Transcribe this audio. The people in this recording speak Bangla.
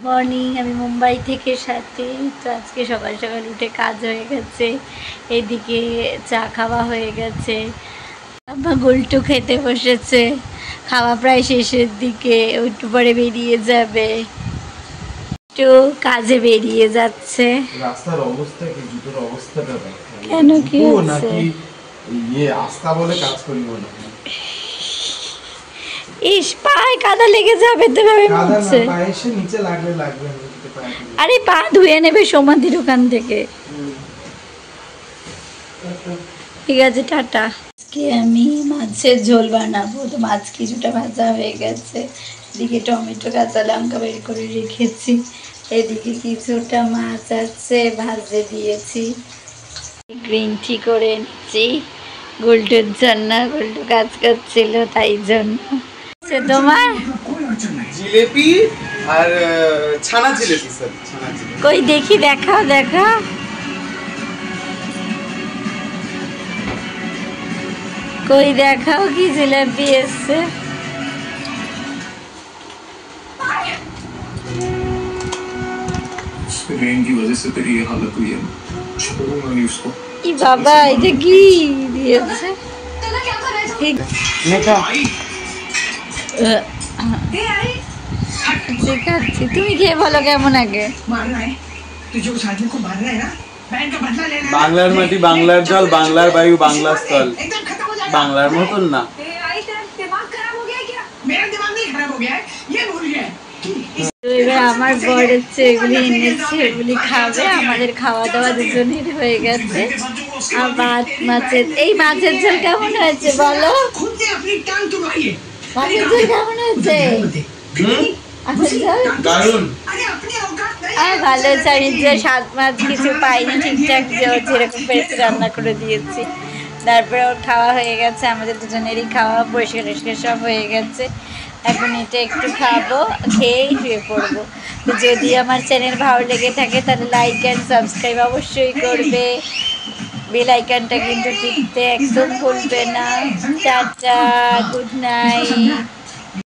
মর্নিং, আমি মুম্বাই থেকে সাথে। তো আজকে সকাল সকাল উঠে কাজ হয়ে গেছে, এদিকে চা খাওয়া হয়ে গেছে, আমার গোল্টু খেতে বসেছে, খাওয়া প্রায় শেষের দিকে, একটু পরে বেরিয়ে যাবে, একটু কাজে বেরিয়ে যাচ্ছে। রাস্তার অবস্থা কি, জুতোর অবস্থাটা কেন, কি হচ্ছে? আস্তা বলে কাজ করিব না। ইস, পায়ে কাদা লেগে যাবে তো, ভাবে মুছছে। পায়ে এসে নিচে লাগলে লাগবে। আরে পা ধুয়ে নেবে সমাধির ওখান থেকে। ঠিক আছে, টাটা। আজকে আমি মাছের ঝোল বানাবো, তো মাছ কিছুটা ভাজা হয়ে গেছে, এদিকে টমেটো কাঁচা লঙ্কা বের করে রেখেছি, এদিকে কিছুটা মাছ আছে ভাজে দিয়েছি, গ্রিন টি করে নিচ্ছি গোল্ডের জন্য, গোল্ডু কাজ করছিল তাই জন্য। তোমার জিলেপি আর ছানা জিলেপি, স্যার ছানা জিলেপি। কই দেখি, দেখাও দেখাও। কই দেখাও কি জিলাপি এসছে। रेन की वजह से तेरी ये हालत हुई है। छोड़ूंगा नहीं उसको। ই বাবা, এটা কি দিয়েছে? শিখাচ্ছি, তুমি খেয়ে বলো কেমন আগে। বাংলার মাটি, বাংলার জল, বাংলার বায়ু, বাংলার স্থল, বাংলার মতন না। এবার আমার বর হচ্ছে এগুলি এনেছে, এগুলি খাবে, আমাদের খাওয়া দাওয়া দুজনের হয়ে গেছে। আর ভাত, মাছের, এই মাছের ঝোল কেমন হয়েছে বলো? মাছের ঝোল কেমন হয়েছে? ভালো হয়েছে। আমি যে স্বাদ মাছ কিছু পাইনি, ঠিকঠাক যেরকম পেরেছি রান্না করে দিয়েছি। তারপরে ওর খাওয়া হয়ে গেছে, আমাদের দুজনেরই খাওয়া পরিষ্কার টরিষ্কার সব হয়ে গেছে। এখন এটা একটু খাবো, খেয়েই শুয়ে পড়বো। তো যদি আমার চ্যানেল ভালো লেগে থাকে তাহলে লাইক অ্যান্ড সাবস্ক্রাইব অবশ্যই করবে, বেল আইকনটা কিন্তু টিপতে একদম ভুলবে না। Tata, good night.